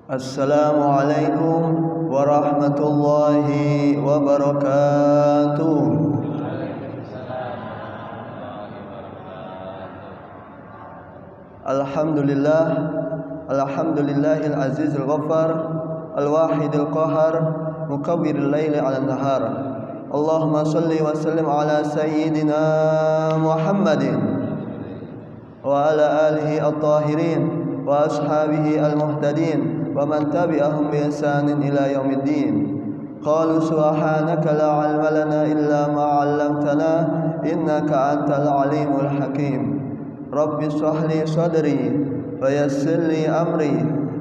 Assalamualaikum warahmatullahi wabarakatuh. Alhamdulillah, alhamdulillahil azizil ghaffar, al-wahidil qahar, mukawwiril laili 'alan nahar. Allahumma shalli wa sallim ala sayyidina Muhammadin wa ala alihi at-tahirin wa ashabihi al-muhtadin wa man tabi'ahum bi ihsanin ila yaumiddin. Qalu subhanaka la 'ilma lana illa ma 'allamtana innaka antal alimul hakim. Rabbi shrah li sadri wa yassir li amri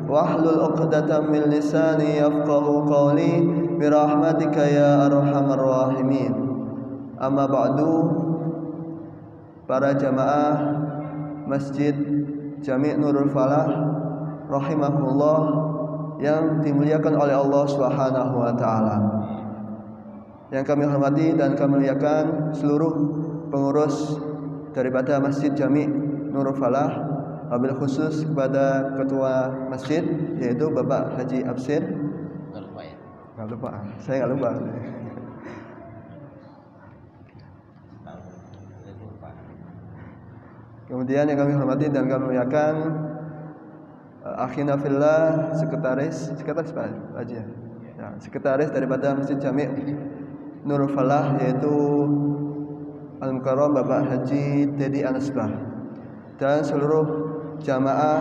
wahlul 'uqdatam min lisani yafqahu qawli bi rahmatika ya arhamar rahimin. Amma ba'du. Para jamaah Masjid Jami' Nurul Falah rahimakumullah yang dimuliakan oleh Allah Subhanahu wa taala. Yang kami hormati dan kami muliakan seluruh pengurus daripada Masjid Jami' Nurul Falah, wabil khusus kepada ketua masjid yaitu Bapak Haji Absir. Enggak lupa. Saya enggak lupa. Kemudian yang kami hormati dan kami muliakan akhina fillah, sekretaris Pak Haji ya, sekretaris daripada Masjid Jami' Nurul Falah yaitu Al-Mukarram Bapak Haji Dedi Anasbah, dan seluruh jamaah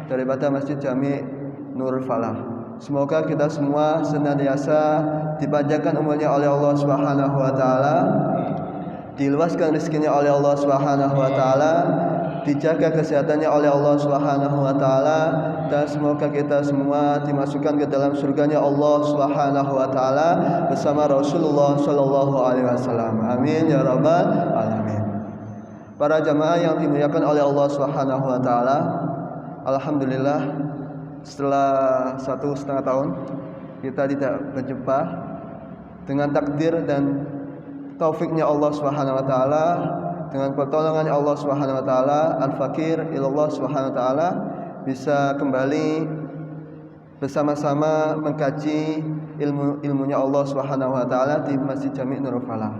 daripada Masjid Jami' Nurul Falah. Semoga kita semua senantiasa dipanjangkan umurnya oleh Allah Subhanahu wa taala, diluaskan rezekinya oleh Allah Subhanahu wa taala, dijaga kesehatannya oleh Allah Subhanahu wa taala, dan semoga kita semua dimasukkan ke dalam surganya Allah Subhanahu wa taala bersama Rasulullah sallallahu alaihi wasallam. Amin ya rabbal alamin. Para jamaah yang dimuliakan oleh Allah Subhanahu wa taala, alhamdulillah setelah 1,5 tahun kita tidak berjumpa, dengan takdir dan taufiknya Allah Subhanahu wa taala, dengan pertolongan Allah Subhanahu wa taala, al-fakir ilallah Subhanahu wa taala, bisa kembali bersama-sama mengkaji ilmunya Allah Subhanahu wa taala di Masjid Jami' Nurul Falah.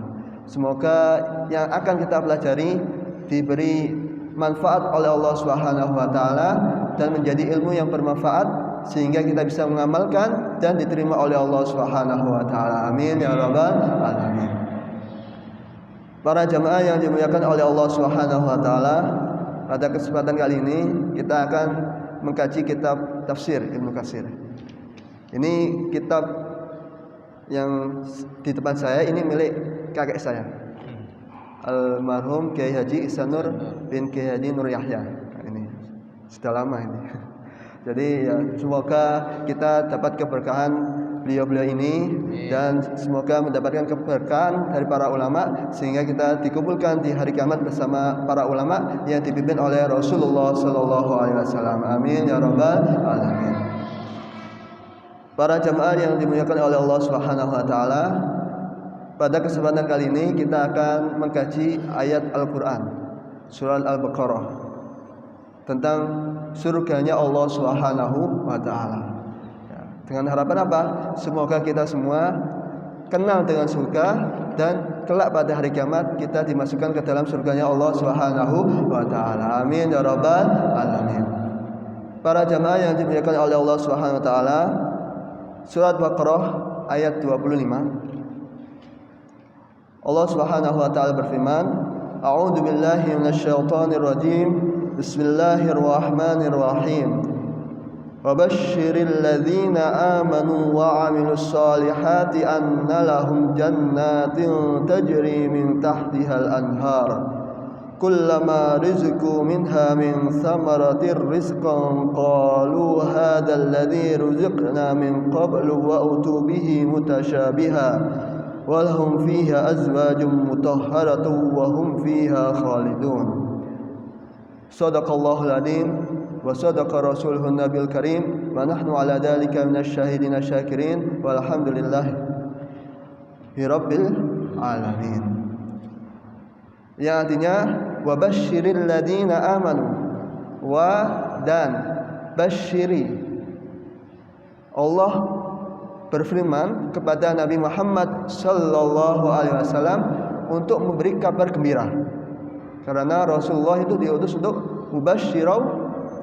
Semoga yang akan kita pelajari diberi manfaat oleh Allah Subhanahu wa taala dan menjadi ilmu yang bermanfaat sehingga kita bisa mengamalkan dan diterima oleh Allah Subhanahu wa taala. Amin ya rabbal alamin. Para jamaah yang dimuliakan oleh Allah Subhanahu wa taala, pada kesempatan kali ini kita akan mengkaji kitab tafsir Ibnu Katsir. Ini kitab yang di depan saya ini milik kakek saya, almarhum Kiai Haji Ihsanur bin Kiai Haji Nur Yahya. Ini sudah lama ini. Jadi ya, semoga kita dapat keberkahan beliau-beliau ini dan semoga mendapatkan keberkahan dari para ulama sehingga kita dikumpulkan di hari kiamat bersama para ulama yang dipimpin oleh Rasulullah sallallahu alaihi wasallam. Amin ya rabbal alamin. Para jamaah yang dimuliakan oleh Allah Subhanahu wa taala, pada kesempatan kali ini kita akan mengkaji ayat Al-Qur'an surah Al-Baqarah tentang surganya Allah Subhanahu wa taala. Dengan harapan apa? Semoga kita semua kenal dengan surga dan kelak pada hari kiamat kita dimasukkan ke dalam surganya Allah Subhanahu wa taala. Amin ya rabbal alamin. Para jamaah yang dimuliakan oleh Allah Subhanahu wa taala, surat Baqarah ayat 25. Allah Subhanahu wa taala berfirman, A'udzu billahi minasyaitonir rajim. Bismillahirrahmanirrahim. Wabashshiril ladzina amanu wa 'amilus solihati anna lahum jannatin tajri min tahtihal anhar kullama rizqu minha min thamaratir rizqan qalu hadzal ladzi ruziqna min qablu wa utu bihi mutasyabiha wa lahum fiha azwajun mutahharatun wa hum fiha khalidun. Shadaqallahul adzim wa sadaqa rasuluhun nabiyul karim wa nahnu ala dzalika minasyahidin syakirin walhamdulillahi rabbil alamin. Yang artinya wa basyiril ladzina amanu, wa dan basyiri Allah berfirman kepada Nabi Muhammad sallallahu alaihi wasallam untuk memberi kabar gembira. Karena Rasulullah itu diutus untuk mubasysyirau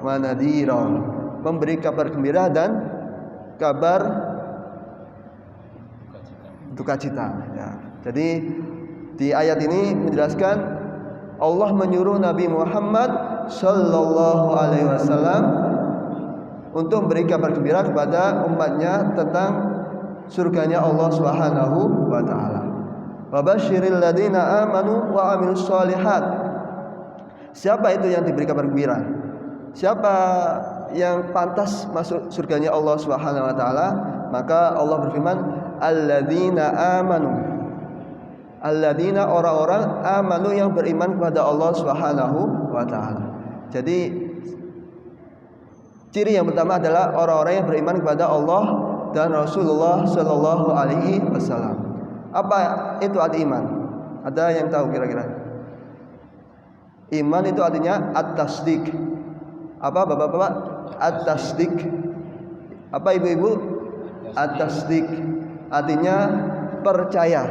wa nadhira, memberi kabar gembira dan kabar duka cita ya. Jadi di ayat ini menjelaskan Allah menyuruh Nabi Muhammad sallallahu alaihi wasallam untuk memberi kabar gembira kepada umatnya tentang surganya Allah Subhanahu wa taala. Wa basyiril ladzina amanu wa amilus shalihat. Siapa itu yang diberi kabar gembira? Siapa yang pantas masuk surganya Allah Subhanahu wa taala? Maka Allah berfirman, alladzina amanu. Alladzina orang-orang amanu yang beriman kepada Allah Subhanahu wa taala. Jadi ciri yang pertama adalah orang-orang yang beriman kepada Allah dan Rasulullah sallallahu alaihi wasallam. Apa itu arti iman? Ada yang tahu kira-kira? Iman itu artinya at-tasdiq. Apa Bapak-bapak? At-tasdiq. Apa Ibu-ibu? At-tasdiq. Artinya percaya.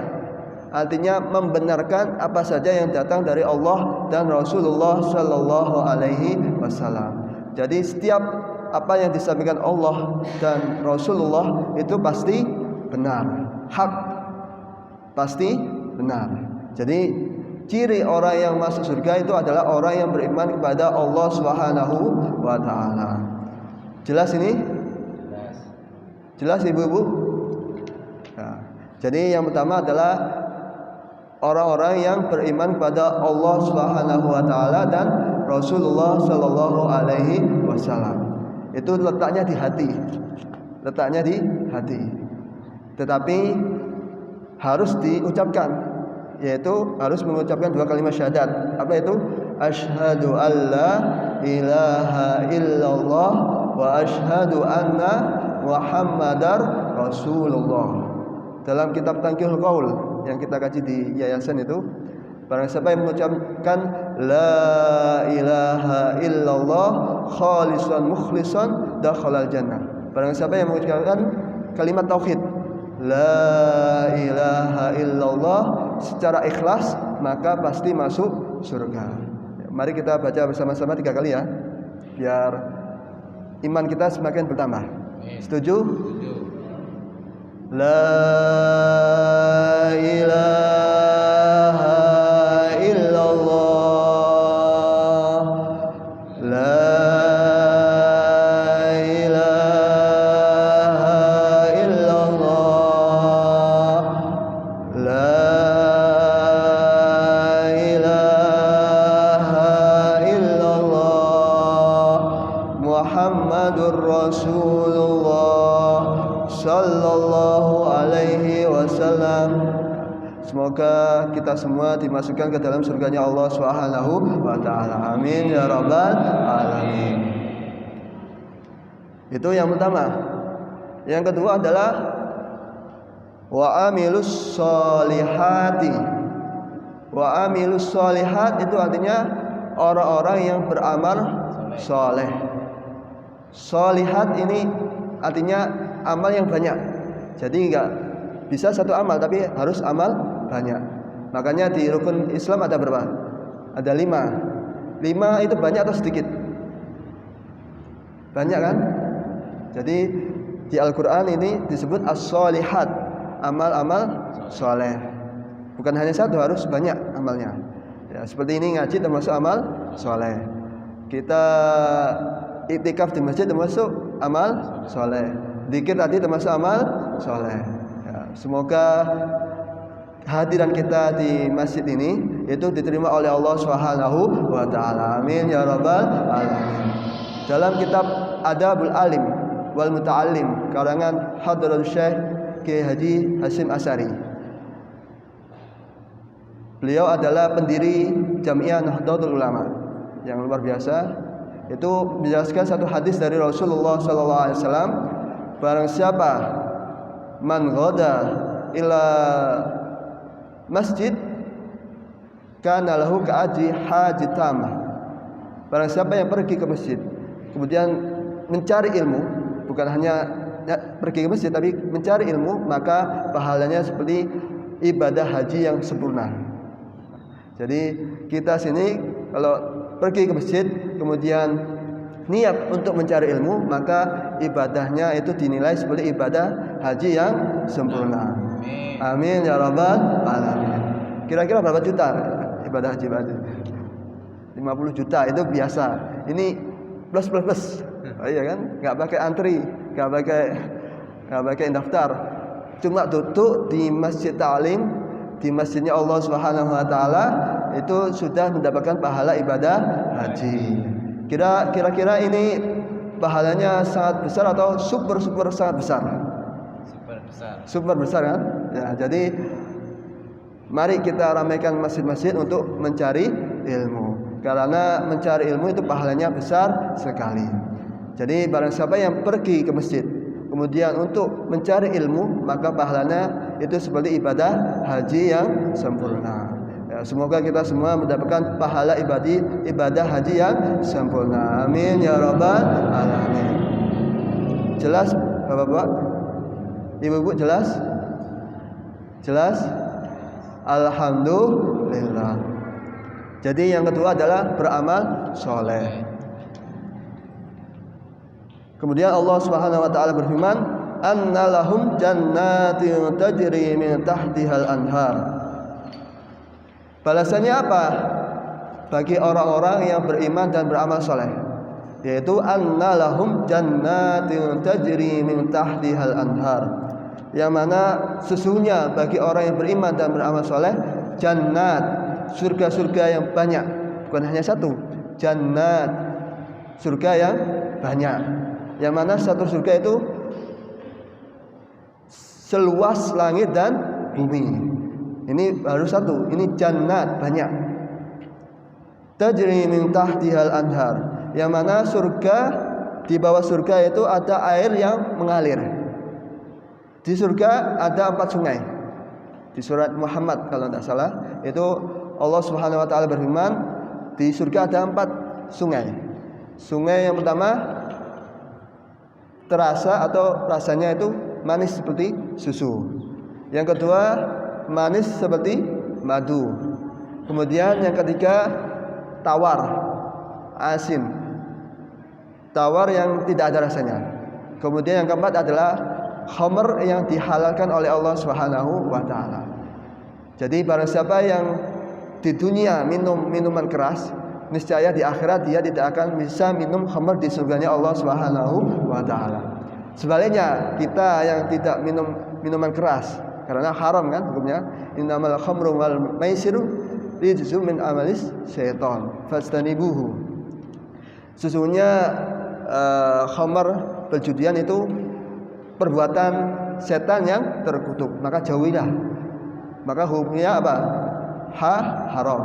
Artinya membenarkan apa saja yang datang dari Allah dan Rasulullah sallallahu alaihi wasallam. Jadi setiap apa yang disampaikan Allah dan Rasulullah itu pasti benar, hak, pasti benar. Jadi ciri orang yang masuk surga itu adalah orang yang beriman kepada Allah Subhanahu wa taala. Jelas ini? Jelas Ibu-ibu? Nah, jadi yang pertama adalah orang-orang yang beriman kepada Allah Subhanahu wa taala dan Rasulullah sallallahu alaihi wasallam. Itu letaknya di hati. Letaknya di hati. Tetapi harus diucapkan, yaitu harus mengucapkan dua kalimat syahadat. Apa itu? Asyhadu alla ilaha illallah wa asyhadu anna Muhammadar Rasulullah. Dalam kitab Tangkihul Qaul yang kita kaji di yayasan itu, barang siapa yang mengucapkan la ilaha illallah khalisan mukhlisan dakhalal jannah. Barang siapa yang mengucapkan kalimat tauhid la ilaha illallah secara ikhlas, maka pasti masuk surga. Mari kita baca bersama-sama 3 kali ya, biar iman kita semakin bertambah. Setuju? La ilaha illallah, la ilaha illallah, la ilaha illallah, Muhammadur Rasulullah sallallahu alaihi wasallam. Semoga kita semua dimasukkan ke dalam surganya Allah Subhanahu wa taala. Amin ya rabbal alamin. Itu yang pertama. Yang kedua adalah wa amilus sholihati. Wa amilus sholihat itu artinya orang-orang yang beramal soleh. Sholihat ini artinya amal yang banyak. Jadi enggak bisa satu amal, tapi harus amal banyak. Makanya di rukun Islam ada berapa? Ada 5. 5 itu banyak atau sedikit? Banyak kan? Jadi di Al-Quran ini disebut as-sholihat, amal-amal soleh. Bukan hanya satu, harus banyak amalnya ya, seperti ini ngaji termasuk amal soleh. Kita iktikaf di masjid termasuk amal soleh. Dzikir tadi termasuk amal soleh ya. Semoga kehadiran kita di masjid ini itu diterima oleh Allah Subhanahu wa taala. Amin ya rabbal alamin. Dalam kitab Adabul Alim wal Muta'allim karangan Hadratul Syekh Kiai Haji Hasyim Asy'ari, beliau adalah pendiri Jamiah Nahdlatul Ulama yang luar biasa. Itu menjelaskan satu hadis dari Rasulullah SAW. Barang siapa man ghada ila masjid kana lahu ka'ajri haji tamah. Barang siapa yang pergi ke masjid kemudian mencari ilmu, bukan hanya pergi ke masjid tapi mencari ilmu, maka pahalanya seperti ibadah haji yang sempurna. Jadi kita sini kalau pergi ke masjid kemudian niat untuk mencari ilmu, maka ibadahnya itu dinilai seperti ibadah haji yang sempurna. Amin ya rabbal alamin. Kira-kira berapa juta ibadah haji berarti? 50 juta itu biasa. Ini plus. Oh, iya kan? Enggak pakai antri, enggak pakai daftar. Cuma duduk di masjid ta'lim, di masjidnya Allah Subhanahu wa taala, itu sudah mendapatkan pahala ibadah haji. Kira-kira ini pahalanya sangat besar atau super sangat besar? Super besar kan? Ya, jadi mari kita ramaikan masjid-masjid untuk mencari ilmu. Karena mencari ilmu itu pahalanya besar sekali. Jadi barang siapa yang pergi ke masjid kemudian untuk mencari ilmu, maka pahalanya itu seperti ibadah haji yang sempurna. Ya, semoga kita semua mendapatkan pahala ibadah haji yang sempurna. Amin ya rabbal alamin. Jelas Bapak-bapak? Ibu-ibu jelas? Jelas? Alhamdulillah. Jadi yang kedua adalah beramal soleh. Kemudian Allah Subhanahu wa taala berfirman, "Anna lahum jannatin tajri min tahtihal anhar." Balasannya apa? Bagi orang-orang yang beriman dan beramal soleh, yaitu anna lahum jannatin tajri min tahtihal anhar. Yang mana sesungguhnya bagi orang yang beriman dan beramal soleh, jannat, surga-surga yang banyak, bukan hanya satu, jannat, surga yang banyak. Yang mana satu surga itu seluas langit dan bumi. Ini baru satu, ini jannat banyak. Tajri min tahtihal anhar. Yang mana surga, di bawah surga itu ada air yang mengalir. Di surga ada 4 sungai. Di surat Muhammad kalau tidak salah, itu Allah Subhanahu wa taala berfirman, di surga ada 4 sungai. Sungai yang pertama terasa atau rasanya itu manis seperti susu. Yang kedua manis seperti madu. Kemudian yang ketiga tawar, asin, tawar yang tidak ada rasanya. Kemudian yang keempat adalah khamr yang dihalalkan oleh Allah Subhanahu wa taala. Jadi barang siapa yang di dunia minum minuman keras, niscaya di akhirat dia tidak akan bisa minum khamr di surganya Allah Subhanahu wa taala. Sebaliknya, kita yang tidak minum minuman keras karena haram kan hukumnya, innamal khamru wal maisiru rijzum min amalis syaitan fastanibuhu. Sesungguhnya khamr, perjudian itu perbuatan setan yang terkutuk, maka jauhilah. Maka hukumnya apa? Haram.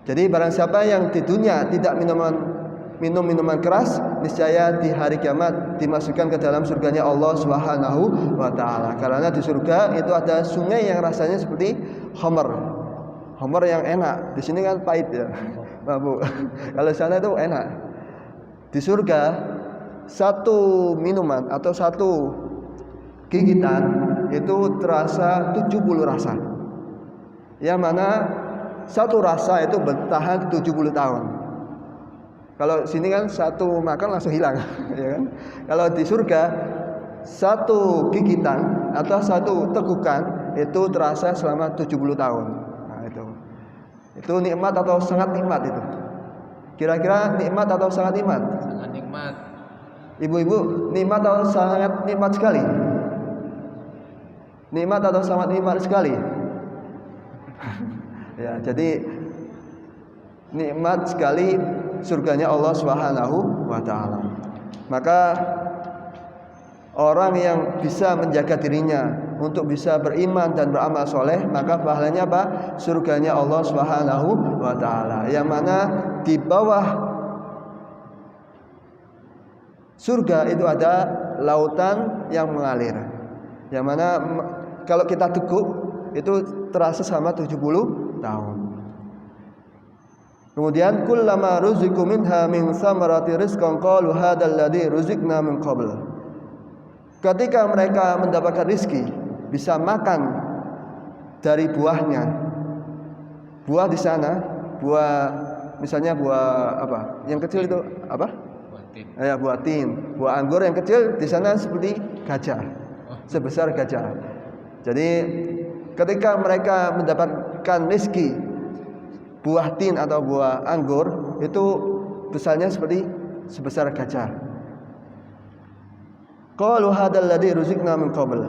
Jadi barang siapa yang di dunia tidak minum minuman keras, niscaya di hari kiamat dimasukkan ke dalam surganya Allah Subhanahu wa taala. Karena di surga itu ada sungai yang rasanya seperti khamr. Khamr yang enak. Di sini kan pahit ya. Mabuk. Kalau sana itu enak. Di surga satu minuman atau satu gigitan itu terasa 70 rasa. Yang mana satu rasa itu bertahan 70 tahun. Kalau sini kan satu makan langsung hilang, ya kan? Kalau di surga satu gigitan atau satu tegukan itu terasa selama 70 tahun. Nah, itu nikmat atau sangat nikmat itu. Kira-kira nikmat atau sangat nikmat? Sangat nikmat. Ibu-ibu, nikmat atau sangat nikmat sekali? Nikmat atau sangat nikmat sekali? Ya, jadi nikmat sekali surganya Allah Subhanahu wa taala. Maka orang yang bisa menjaga dirinya untuk bisa beriman dan beramal soleh, maka pahalanya apa? Surganya Allah Subhanahu wa taala. Yang mana di bawah surga itu ada lautan yang mengalir. Yang mana kalau kita teguk itu terasa sama 70 tahun. Kemudian kullama ruziqu minha min samarati rizqan qalu hadzal ladzi ruziqna min qabl. ketika mereka mendapatkan rizki, bisa makan dari buahnya. Buah di sana, misalnya buah apa? Yang kecil itu apa? Buah tin. Ya, buah tin. Buah anggur yang kecil di sana seperti gajah, sebesar gajah. Jadi ketika mereka mendapatkan rizki buah tin atau buah anggur, itu besarnya seperti sebesar gajah. Qalu hadzal ladzi ruziqna min qabl.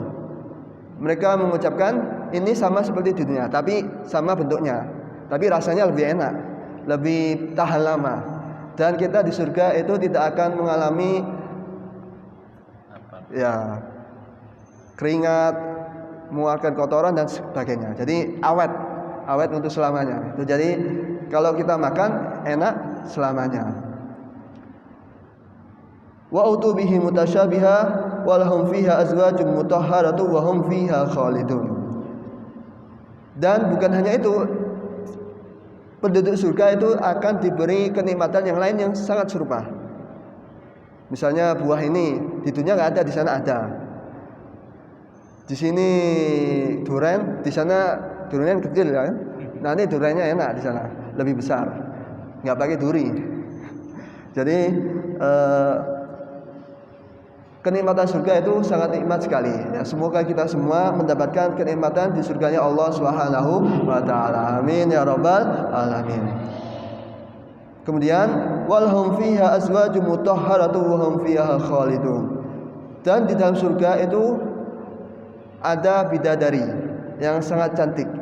Mereka mengucapkan ini sama seperti di dunia, tapi sama bentuknya, tapi rasanya lebih enak, lebih tahan lama. Dan kita di surga itu tidak akan mengalami ya keringat, mengeluarkan kotoran dan sebagainya. Jadi awet untuk selamanya. Jadi kalau kita makan enak selamanya. Wa utubihi mutasyabiha wa lahum fiha azwajun mutahharatu wa hum fiha khalidun. Dan bukan hanya itu, penduduk surga itu akan diberi kenikmatan yang lain yang sangat serupa. Misalnya buah ini di dunia nggak ada, di sana ada. Di sini durian, di sana durian kecil kan. Nanti duriannya enak di sana, lebih besar. Nggak pakai duri. Jadi kenikmatan surga itu sangat nikmat sekali. Ya, semoga kita semua mendapatkan kenikmatan di surganya Allah Subhanahu wa taala. Amin ya rabbal alamin. Kemudian walhum fiha azwajum mutahharatu wa hum fiha khalidun. Dan di dalam surga itu ada bidadari yang sangat cantik.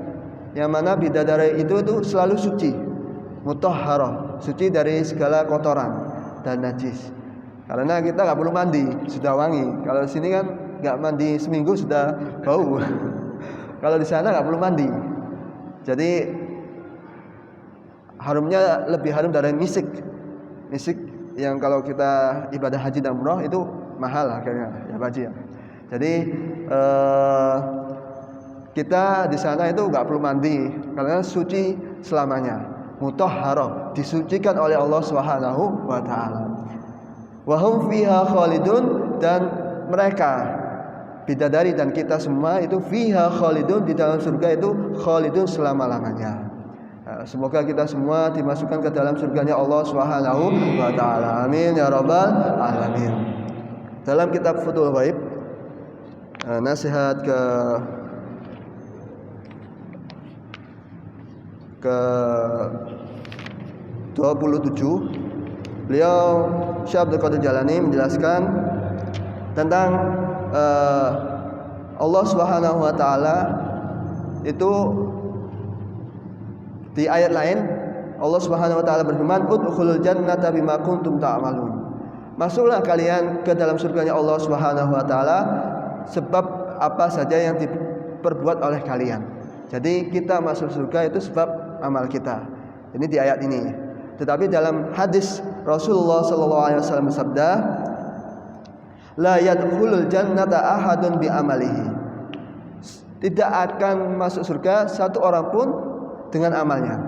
Yang mana bidadari itu selalu suci. Mutahharah, suci dari segala kotoran dan najis. Karena kita nggak perlu mandi, sudah wangi. Kalau di sini kan nggak mandi seminggu sudah bau. Kalau di sana nggak perlu mandi. Jadi harumnya lebih harum dari misik. Misik yang kalau kita ibadah haji dan umrah itu mahal harganya, ya haji ya. Jadi kita di sana itu nggak perlu mandi karena suci selamanya. Mutahharah, disucikan oleh Allah Subhanahu wa taala. Wa hum fiha khalidun, dan mereka bidadari dan kita semua itu fiha khalidun, di dalam surga itu khalidun selama-lamanya. Semoga kita semua dimasukkan ke dalam surganya Allah Subhanahu wa taala. Amin ya rabbal alamin. Dalam kitab Futhul Ghaib nasihat ke 27, beliau Syekh Abdul Qadir Jalani menjelaskan tentang Allah Subhanahu wa taala itu di ayat lain. Allah Subhanahu wa taala berfirman, "Udkhulul jannata bima kuntum ta'malun." Masuklah kalian ke dalam surganya Allah Subhanahu wa taala sebab apa saja yang diperbuat oleh kalian. Jadi kita masuk surga itu sebab amal kita. Ini di ayat ini. Tetapi dalam hadis Rasulullah sallallahu alaihi wasallam bersabda, "La yadkhulul jannata ahadun bi amalihi." Tidak akan masuk surga satu orang pun dengan amalnya.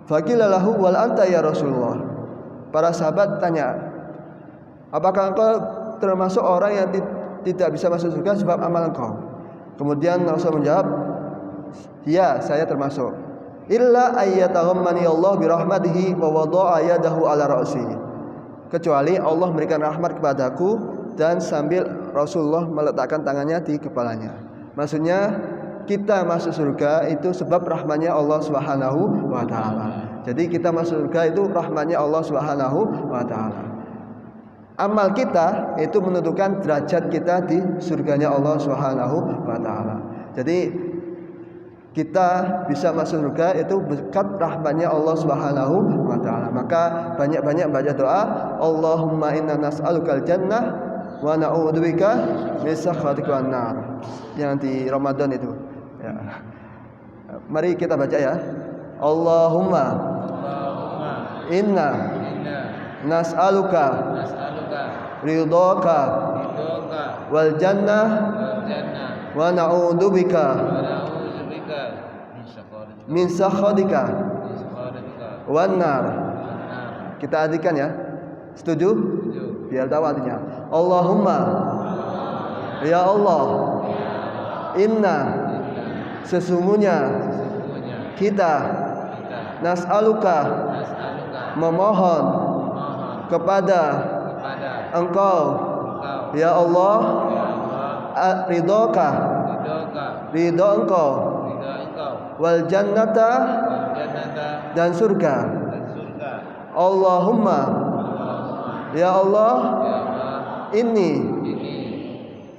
Faqila lahu wal anta ya Rasulullah. Para sahabat tanya, "Apakah engkau termasuk orang yang tidak bisa masuk surga sebab amal engkau?" Kemudian Rasul menjawab, "Ya, saya termasuk. Illa ayyataghammani Allah bi rahmatihi wa wada'a yadahu ala ra'si." Kecuali Allah memberikan rahmat kepadaku dan sambil Rasulullah meletakkan tangannya di kepalanya. Maksudnya kita masuk surga itu sebab rahmatnya Allah Subhanahu wa taala. Jadi kita masuk surga itu rahmatnya Allah Subhanahu wa taala. Amal kita itu menentukan derajat kita di surganya Allah Subhanahu wa taala. Jadi kita bisa masuk surga itu berkat rahmatnya Allah Subhanahu wa taala. Maka banyak-banyak baca doa, Allahumma inna nas'alukal jannah wa na'udzubika min sakhatikal nar. Yang di Ramadan itu. Ya. Mari kita baca ya. Allahumma inna nas'aluka ridhaka wal jannah wa na'udzubika min sakhatika wan nar. Kita artikan ya. Setuju? Biar tahu artinya. Allahumma Ya Allah, inna sesungguhnya kita nas'aluka memohon kepada Engkau ya Allah ridhoka ridho Engkau wal jannata dan surga. Allahumma ya Allah ini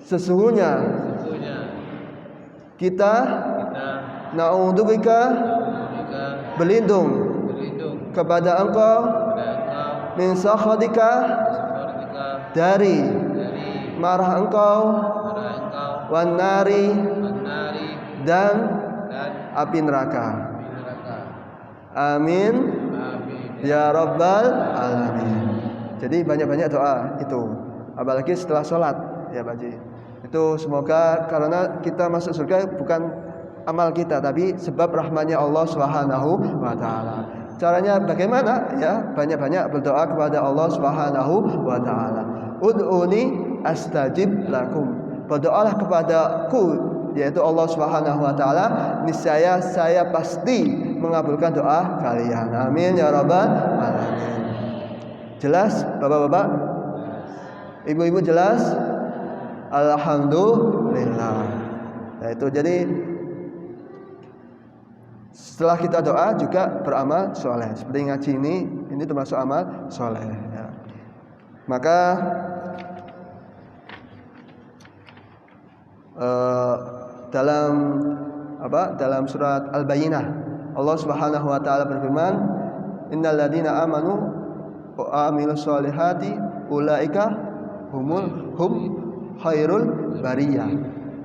sesungguhnya kita na'udzubika berlindung kepada Engkau min sakhatika dari marah Engkau wan nari dan api neraka. Amin ya rabbal alamin. Jadi banyak-banyak doa itu, apalagi setelah sholat ya Pak Ji. Itu semoga karena kita masuk surga bukan amal kita tapi sebab rahmatnya Allah Subhanahu wa taala. Caranya bagaimana? Ya, banyak-banyak berdoa kepada Allah Subhanahu wa taala. Ud'uni astajib lakum. Berdoalah kepadaku yaitu Allah Subhanahu wa taala, niscaya saya pasti mengabulkan doa kalian. Amin ya rabbal alamin. Jelas Bapak-bapak? Ibu-ibu jelas? Alhamdulillah. Nah, itu jadi setelah kita doa juga beramal soleh. Seperti ngaji ini termasuk amal soleh. Ya. Maka dalam surat Al-Bayyinah Allah Subhanahu wa taala berfirman, "Innal ladzina amanu wa amilus solihati ulaika hum khairul bariyah."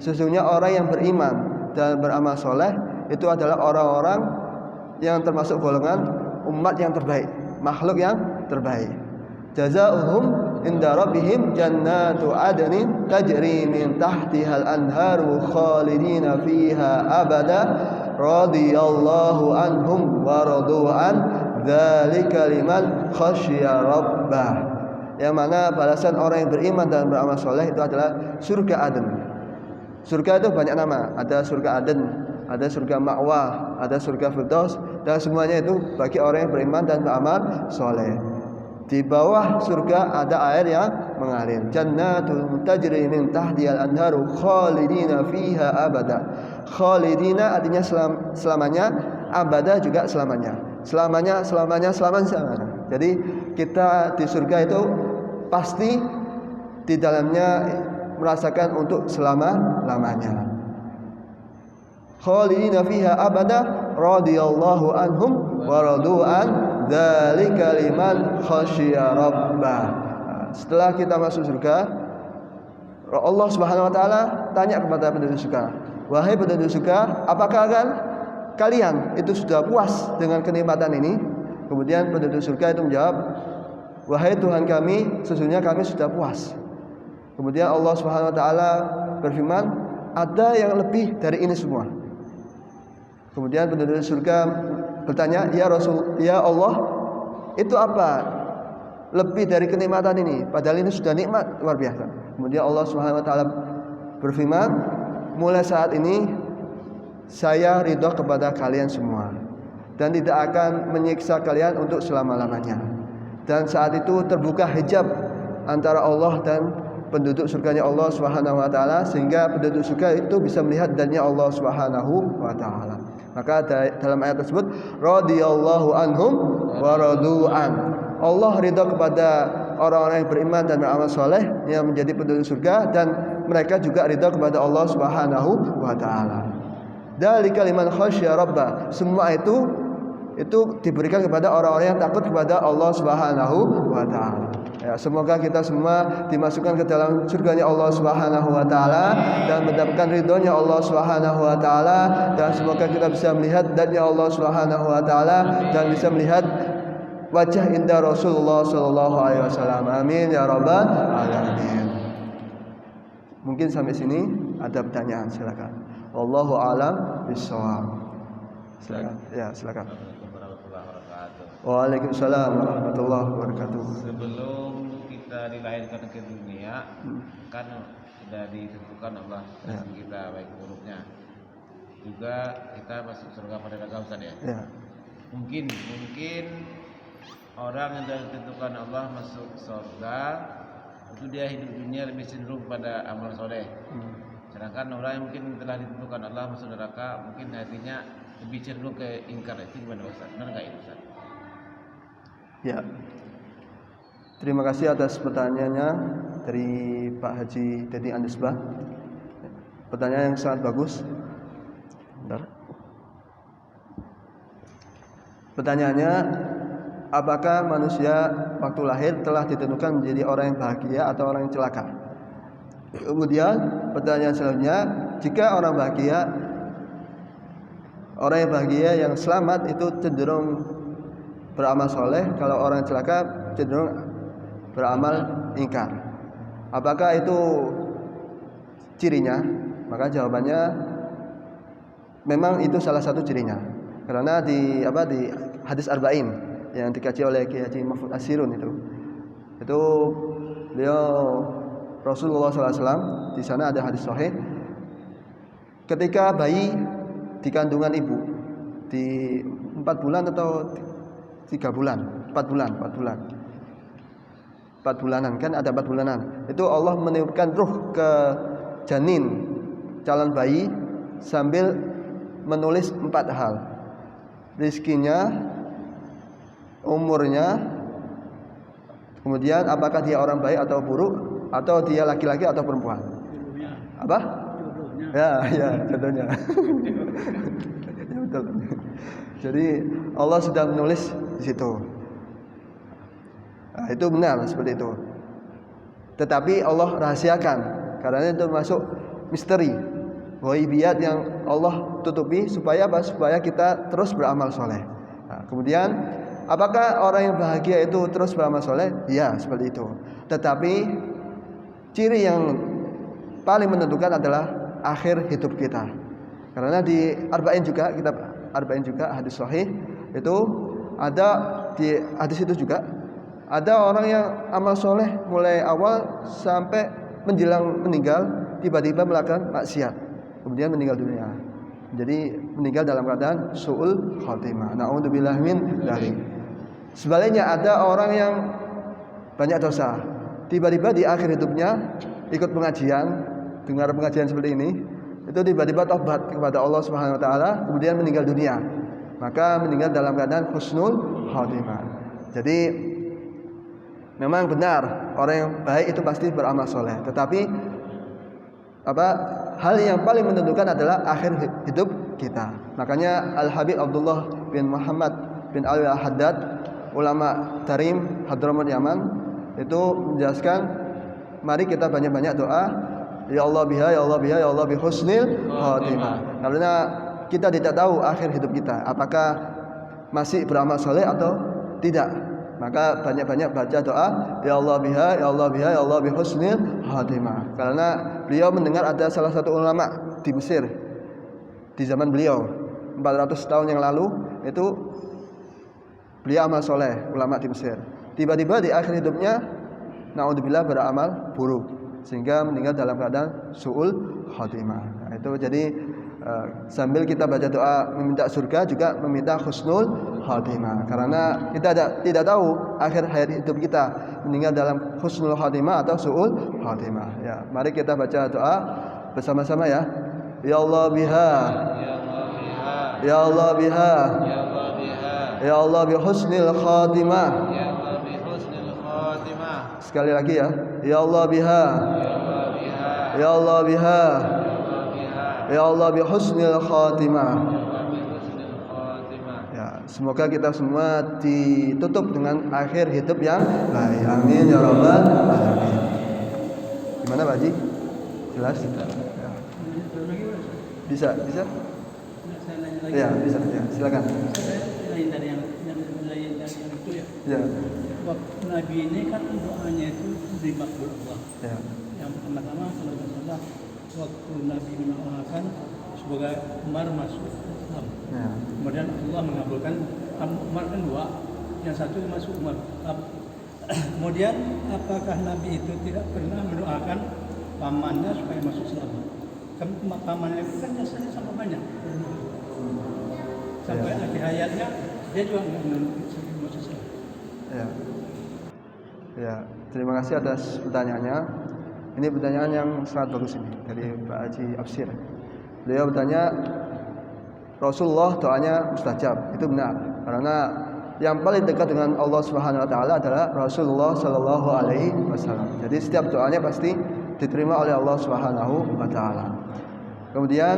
Sesungguhnya orang yang beriman dan beramal soleh itu adalah orang-orang yang termasuk golongan umat yang terbaik, makhluk yang terbaik. Jazaohum inda rabbihim jannatu adnin tajri min tahtihal anharu khalidina fiha abada radhiyallahu anhum wa radu an dzalika liman khasyya rabbah. Yang mana balasan orang yang beriman dan beramal soleh itu adalah surga Aden. Surga itu banyak nama, ada surga Aden, ada surga Ma'wah, ada surga Firdaus, dan semuanya itu bagi orang yang beriman dan beramal soleh. Di bawah surga ada air yang mengalir. Jannatul tajri min tahtihal anharu khalidina fiha abada. Khalidina artinya selamanya, abada juga selamanya. Selamanya. Jadi kita di surga itu pasti di dalamnya merasakan untuk selama-lamanya. Khalidina fiha abada radhiyallahu anhum wa radu an dzalika liman khasyya rabbah. Setelah kita masuk surga, Allah Subhanahu wa taala tanya kepada penduduk surga, "Wahai penduduk surga, apakah kalian itu sudah puas dengan kenikmatan ini?" Kemudian penduduk surga itu menjawab, "Wahai Tuhan kami, sesungguhnya kami sudah puas." Kemudian Allah Subhanahu wa taala berfirman, "Ada yang lebih dari ini semua." Kemudian penduduk surga bertanya, "Ya Allah, itu apa lebih dari kenikmatan ini? Padahal ini sudah nikmat luar biasa." Kemudian Allah Subhanahu wa taala berfirman, "Mulai saat ini saya ridho kepada kalian semua dan tidak akan menyiksa kalian untuk selama-lamanya." Dan saat itu terbuka hijab antara Allah dan penduduk surganya Allah Subhanahu wa taala, sehingga penduduk surga itu bisa melihat dannya Allah Subhanahu wa taala. Maka dalam ayat tersebut, radhiyallahu anhum wa radu'an. Allah ridha kepada orang-orang yang beriman dan beramal soleh yang menjadi penduduk surga, dan mereka juga ridha kepada Allah Subhanahu wa taala. Dzalika liman khasyya rabbah. Semua itu diberikan kepada orang-orang yang takut kepada Allah Subhanahu wa taala. Ya, semoga kita semua dimasukkan ke dalam surganya Allah Subhanahu wa taala dan mendapatkan ridhonya Allah Subhanahu wa taala, dan semoga kita bisa melihat datnya Allah Subhanahu wa taala dan bisa melihat wajah indah Rasulullah sallallahu alaihi wasallam. Amin ya rabbal alamin. Mungkin sampai sini ada pertanyaan, silakan. Wallahu a'lam bishawab. Silakan. Ya, silakan. Waalaikumsalam warahmatullahi wabarakatuh. Sebelum kita dilahirkan ke dunia, kan sudah ditentukan Allah kita baik buruknya. Juga kita masuk surga pada neraka Ustaz ya. Ya. Mungkin orang yang sudah ditentukan Allah masuk surga itu dia hidup dunia lebih cenderung pada amal soleh. Sedangkan orang yang mungkin telah ditentukan Allah masuk neraka mungkin hatinya lebih cenderung ke ingkar. Itu gimana Ustaz? Benar nggak itu Ustaz? Ya. Terima kasih atas pertanyaannya dari Pak Haji Dedi Andesbah. Pertanyaan yang sangat bagus. Bentar. Pertanyaannya, apakah manusia waktu lahir telah ditentukan menjadi orang yang bahagia atau orang yang celaka? Kemudian pertanyaan selanjutnya, jika orang yang bahagia yang selamat itu cenderung beramal soleh, kalau orang celaka cenderung beramal ingkar. Apakah itu cirinya? Maka jawabannya memang itu salah satu cirinya. Karena di hadis Arba'in yang dikaji oleh Kiai Haji Mahfud Asirun itu beliau Rasulullah SAW, di sana ada hadis sahih, ketika bayi di kandungan ibu di 4 bulan atau 3 bulan, 4 bulanan kan, ada 4 bulanan. Itu Allah meniupkan ruh ke janin calon bayi sambil menulis 4 hal. Rizkinya, umurnya, kemudian apakah dia orang baik atau buruk, atau dia laki-laki atau perempuan. Apa? Ya, contohnya. Ya, betul. Jadi Allah sudah menulis di situ. Nah, itu benar seperti itu. Tetapi Allah rahasiakan karena itu masuk misteri, ghaibiyat yang Allah tutupi supaya apa? Supaya kita terus beramal soleh. Nah, kemudian apakah orang yang bahagia itu terus beramal soleh? Ya, seperti itu. Tetapi ciri yang paling menentukan adalah akhir hidup kita. Karena di Arba'in juga, kitab Arba'in juga hadis sahih itu ada, di hadis itu juga ada orang yang amal soleh mulai awal sampai menjelang meninggal tiba-tiba melakukan maksiat, kemudian meninggal dunia. Jadi meninggal dalam keadaan su'ul khotimah. Na'udzubillah min dzalik. Sebaliknya ada orang yang banyak dosa, tiba-tiba di akhir hidupnya ikut pengajian, dengar pengajian seperti ini, itu tiba-tiba tobat kepada Allah Subhanahu wa taala, kemudian meninggal dunia. Maka meninggal dalam keadaan husnul khotimah. Jadi memang benar orang yang baik itu pasti beramal soleh, tetapi hal yang paling menentukan adalah akhir hidup kita. Makanya Al-Habib Abdullah bin Muhammad bin Ali Al-Haddad, ulama Tarim Hadramaut Yaman, itu menjelaskan, mari kita banyak-banyak doa, ya Allah biha, ya Allah biha, ya Allah bi husnil khatimah. Karena kita tidak tahu akhir hidup kita apakah masih beramal soleh atau tidak. Maka banyak-banyak baca doa, ya Allah biha, ya Allah biha, ya Allah bi husnil khatimah. Karena beliau mendengar ada salah satu ulama di Mesir di zaman beliau 400 tahun yang lalu, itu beliau amal soleh, ulama di Mesir. Tiba-tiba di akhir hidupnya naudzubillah beramal buruk sehingga meninggal dalam keadaan su'ul khatimah. Nah, itu jadi sambil kita baca doa meminta surga juga meminta husnul khatimah, karena kita tidak tahu akhir hayat hidup kita meninggal dalam husnul khatimah atau su'ul khatimah. Ya, mari kita baca doa bersama-sama ya. Ya Allah biha, ya Allah biha, ya Allah bi husnil khatimah. Sekali lagi ya. Ya Allah biha, ya Allah biha, ya Allah bi husnil khatimah. Ya, semoga kita semua ditutup dengan akhir hidup yang baik. Amin ya rabbal alamin. Gimana Pak Haji? Jelas? Ya. Bisa? Ya, bisa. Ya, silakan. Lain dari yang itu ya. Ya. Waktu Nabi ini kan doanya itu dimakbul Allah. Ya. Yang pertama adalah waktu Nabi mendoakan semoga Umar masuk Islam. Ya. Kemudian Allah mengabulkan Umar kan 2, yang satu masuk Umar. Kemudian apakah Nabi itu tidak pernah mendoakan pamannya supaya masuk Islam. Kan pamannya itu kan jasanya sama banyak. Sampai akhir hayatnya dia juga nggak masuk Islam. Ya. Ya, terima kasih atas pertanyaannya. Ini pertanyaan yang sangat bagus ini dari Pak Haji Absir. Beliau bertanya, Rasulullah doanya mustajab. Itu benar. Karena yang paling dekat dengan Allah Subhanahu wa taala adalah Rasulullah sallallahu alaihi wasallam. Jadi setiap doanya pasti diterima oleh Allah Subhanahu wa taala. Kemudian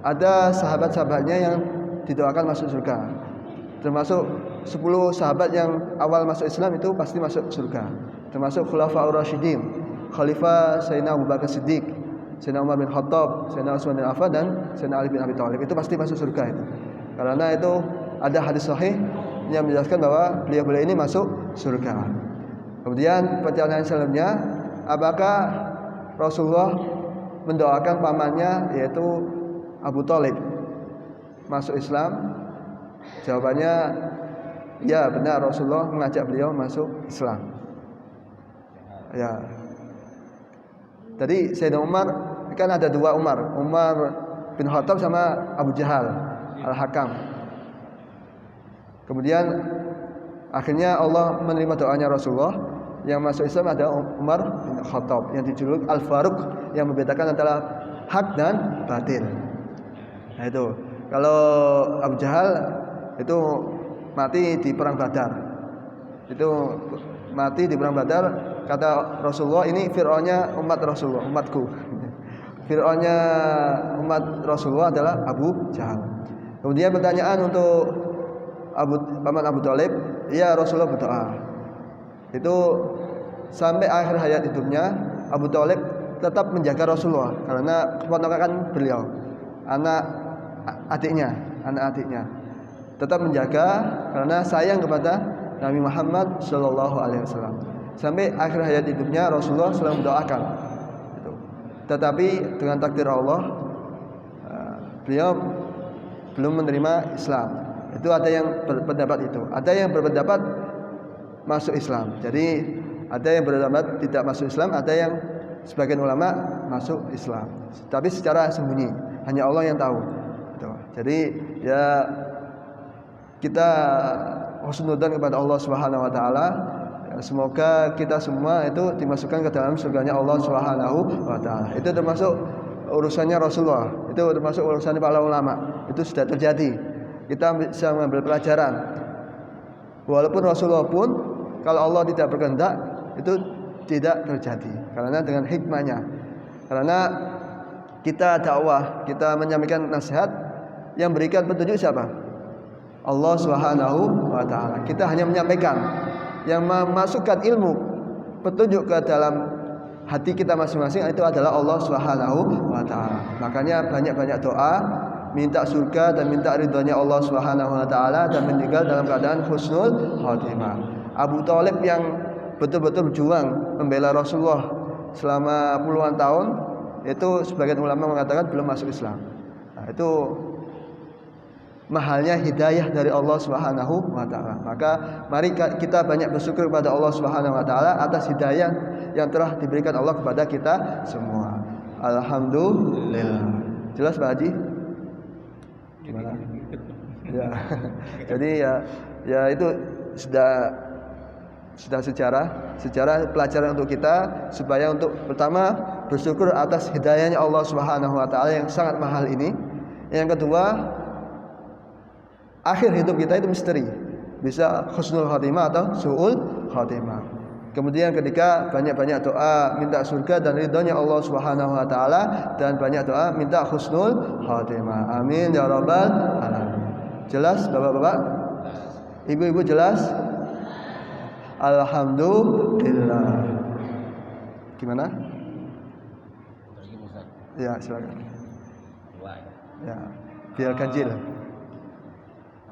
ada sahabat-sahabatnya yang didoakan masuk surga. Termasuk 10 sahabat yang awal masuk Islam itu pasti masuk surga. Termasuk Khulafaur Rasyidin, Khalifah Sayyidina Abu Bakar Siddiq, Sayyidina Umar bin Khattab, Sayyidina Utsman bin Affan dan Sayyidina Ali bin Abi Thalib. Itu pasti masuk surga itu. Karena itu ada hadis sahih yang menjelaskan bahwa beliau-beliau ini masuk surga. Kemudian pertanyaan selanjutnya, apakah Rasulullah mendoakan pamannya yaitu Abu Thalib masuk Islam? Jawabannya ya, benar, Rasulullah mengajak beliau masuk Islam. Ya. Tadi Sayyidina Umar kan ada 2 Umar, Umar bin Khattab sama Abu Jahal Al-Hakam. Kemudian akhirnya Allah menerima doanya Rasulullah. Yang masuk Islam ada Umar bin Khattab yang dijuluki Al-Faruq, yang membedakan antara hak dan batil. Nah itu. Kalau Abu Jahal itu mati di perang Badar. Itu mati di perang Badar, kata Rasulullah, ini Fir'aunnya umat Rasulullah, umatku. Fir'aunnya umat Rasulullah adalah Abu Jahal. Kemudian pertanyaan untuk paman Abu Thalib, ya Rasulullah berdoa. Itu sampai akhir hayat hidupnya Abu Thalib tetap menjaga Rasulullah karena keponakan beliau, anak adiknya tetap menjaga karena sayang kepada Nabi Muhammad Shallallahu Alaihi Wasallam. Sampai akhir hayat hidupnya Rasulullah selalu mendoakan. Tetapi dengan takdir Allah, beliau belum menerima Islam. Itu ada yang berpendapat itu. Ada yang berpendapat masuk Islam. Jadi ada yang berpendapat tidak masuk Islam. Ada yang sebagian ulama masuk Islam. Tapi secara sembunyi, hanya Allah yang tahu. Jadi ya kita husnudzon kepada Allah Subhanahu wa taala. Semoga kita semua itu dimasukkan ke dalam surganya Allah Subhanahu wa taala. Itu termasuk urusannya Rasulullah. Itu termasuk urusannya para ulama. Itu sudah terjadi. Kita bisa mengambil pelajaran. Walaupun Rasulullah pun kalau Allah tidak berkehendak itu tidak terjadi. Karena dengan hikmahnya. Karena kita dakwah, kita menyampaikan nasihat, yang berikan petunjuk siapa? Allah Subhanahu wa taala. Kita hanya menyampaikan, yang memasukkan ilmu petunjuk ke dalam hati kita masing-masing itu adalah Allah Subhanahu wa taala. Makanya banyak-banyak doa minta surga dan minta ridhonya Allah Subhanahu wa taala dan meninggal dalam keadaan husnul khotimah. Abu Thalib yang betul-betul berjuang membela Rasulullah selama puluhan tahun, itu sebagian ulama mengatakan belum masuk Islam. Nah, itu mahalnya hidayah dari Allah Subhanahu wa taala. Maka mari kita banyak bersyukur kepada Allah Subhanahu wa taala atas hidayah yang telah diberikan Allah kepada kita semua. Alhamdulillah. Jelas Pak Haji? Gimana? Ya. Jadi ya itu sudah sejarah pelajaran untuk kita, supaya untuk pertama bersyukur atas hidayahnya Allah Subhanahu wa taala yang sangat mahal ini. Yang kedua, akhir hidup kita itu misteri, bisa husnul khotimah atau su'ul khotimah. Kemudian ketika banyak-banyak doa minta surga dan ridhonya Allah Subhanahu wa taala, dan banyak doa minta husnul khotimah. Amin ya rabbal alamin. Jelas Bapak-bapak? Ibu-ibu jelas? Alhamdulillah. Gimana? Ya, silakan. Ya, biar ganjil.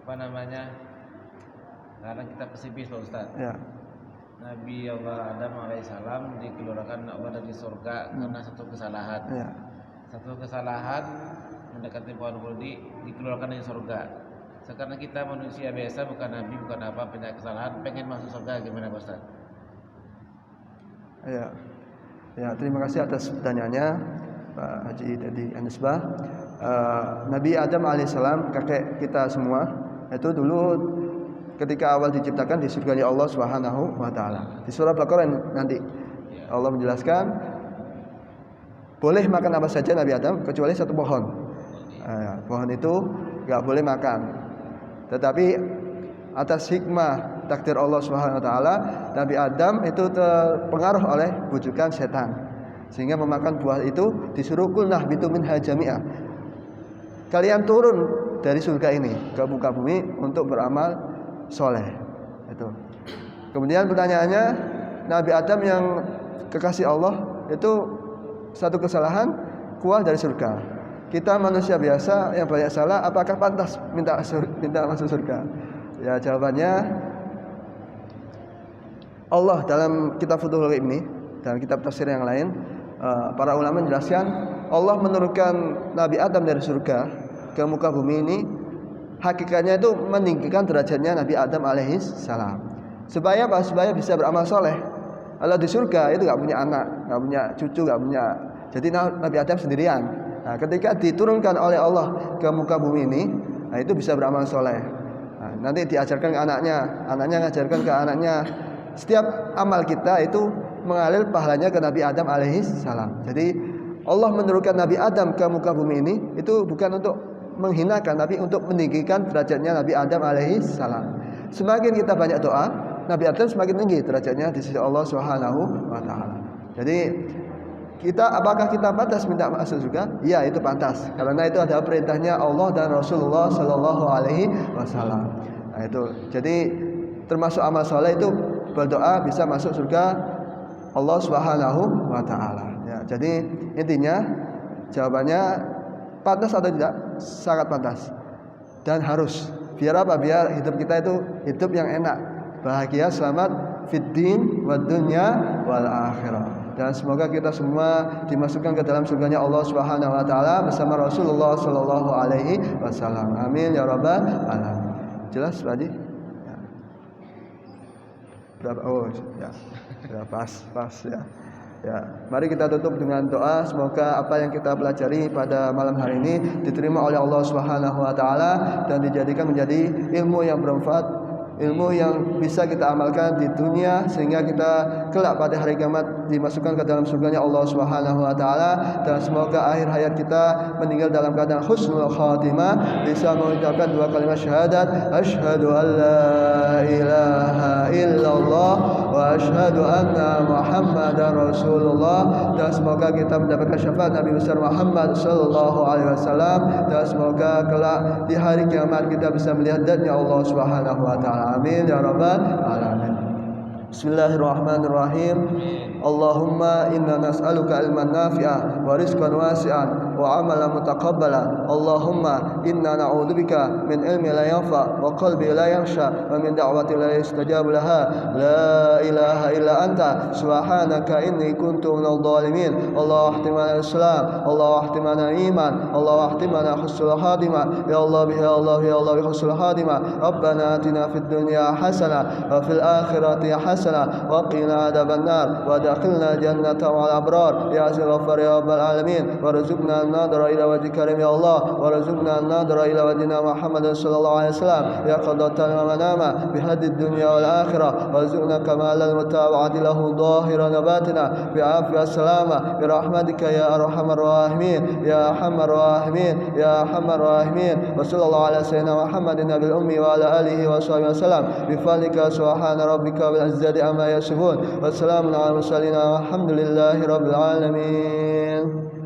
Apa namanya? Karena kita pesimis Pak Ustaz. Ya. Nabi Allah Adam alaihissalam dikeluarkan Allah dari surga karena satu kesalahan. Ya. Satu kesalahan mendekati pohon khuldi, dikeluarkan dari surga. Sekarang kita manusia biasa, bukan nabi, bukan apa, punya kesalahan, pengen masuk surga, gimana Pak Ustaz? Ya. Ya, terima kasih atas pertanyaannya Pak Haji Dedi Anisbah. Nabi Adam alaihissalam, kakek kita semua, itu dulu ketika awal diciptakan di surganya Allah Subhanahu wa taala. Di surah Baqarah nanti Allah menjelaskan boleh makan apa saja Nabi Adam kecuali satu pohon. Pohon itu enggak boleh makan. Tetapi atas hikmah takdir Allah Subhanahu wa taala, Nabi Adam itu terpengaruh oleh bujukan setan sehingga memakan buah itu, disuruh kulnah bitu minha jami'a. Kalian turun dari surga ini ke muka bumi untuk beramal soleh. Itu. Kemudian pertanyaannya, Nabi Adam yang kekasih Allah itu satu kesalahan keluar dari surga. Kita manusia biasa yang banyak salah, apakah pantas minta masuk surga? Ya, jawabannya Allah dalam kitab Futhul Ghaib ini, dalam kitab tafsir yang lain, para ulama menjelaskan Allah menurunkan Nabi Adam dari surga ke muka bumi ini hakikatnya itu meninggikan derajatnya Nabi Adam alaihis salam. Supaya apa? Supaya bisa beramal soleh. Kalau di surga itu nggak punya anak, nggak punya cucu, nggak punya. Jadi Nabi Adam sendirian. Nah, ketika diturunkan oleh Allah ke muka bumi ini, nah itu bisa beramal soleh. Nah, nanti diajarkan ke anaknya, anaknya ngajarkan ke anaknya. Setiap amal kita itu mengalir pahalanya ke Nabi Adam alaihis salam. Jadi Allah menurunkan Nabi Adam ke muka bumi ini itu bukan untuk menghinakan, tapi untuk meninggikan derajatnya Nabi Adam alaihis salam. Semakin kita banyak doa, Nabi Adam semakin tinggi derajatnya di sisi Allah Subhanahu wa taala. Jadi apakah kita pantas minta masuk surga? Ya, itu pantas. Karena itu adalah perintahnya Allah dan Rasulullah sallallahu alaihi wasallam. Nah, itu. Jadi termasuk amal soleh itu berdoa bisa masuk surga Allah Subhanahu wa taala. Ya, jadi intinya jawabannya pantas atau tidak? Sangat pantas. Dan harus. Biar apa? Biar hidup kita itu hidup yang enak, bahagia, selamat fid din wad dunya wal akhirah. Dan semoga kita semua dimasukkan ke dalam surganya Allah Subhanahu wa taala bersama Rasulullah sallallahu alaihi wasallam. Amin ya rabbal alamin. Jelas, Pak Haji? Ya. Berapa? Oh, ya. Ya, pas ya. Ya, mari kita tutup dengan doa. Semoga apa yang kita pelajari pada malam hari ini diterima oleh Allah Subhanahu wa taala dan dijadikan menjadi ilmu yang bermanfaat, ilmu yang bisa kita amalkan di dunia sehingga kita kelak pada hari kiamat dimasukkan ke dalam surganya Allah Subhanahu wa taala. Dan semoga akhir hayat kita meninggal dalam keadaan husnul khatimah, bisa mengucapkan dua kalimat syahadat, asyhadu an la ilaha illallah wa asyhadu anna Muhammadar Rasulullah. Dan semoga kita mendapatkan syafaat Nabi besar Muhammad sallallahu alaihi wasallam, dan semoga kelak di hari kiamat kita bisa melihat zatnya Allah Subhanahu wa taala. Amin ya rabbal alamin. Bismillahirrahmanirrahim. Allahumma inna nas'aluka ilman nafi'an wa rizqan wasi'an wa amalan mutaqabbala. Allahumma inna na'udzubika min ilmi la yanfa wa qalbi la yakhsha wa min da'wati la yustajab laha. La ilaha illa anta subhanaka inni kuntu minadh dhalimin. Allah ahtimana islam, Allah ahtimana iman, Allah ahtimana husnul khatimah. Ya Allah ya Allah ya Allah bi husnul khatimah. Rabbana atina fid dunya hasanah wa fil akhirati hasanah wa qina adzaban nar wa adkhilna jannata wal abrar ya azizul ghaffar ya rabbal alamin. Warzuqna an-nadhara ila wajhika karim ya Allah, warzuqna an-nadhara ila wajhina Muhammad sallallahu alaihi wasallam ya qadatan wa manama bi hadid dunya wal akhirah. Warzuqna kamalal mutaba'ati lahu dhahiran wa batina bi afiyah salama bi rahmatika ya arhamar rahimin ya arhamar rahimin ya arhamar rahimin. Wa sallallahu ala sayyidina Muhammadin nabil ummi wa ala alihi wa sahbihi wasallam bi fadlika subhana rabbika bil izzati amma yasifun wa salamun ala mursalin walhamdulillahi rabbil alamin.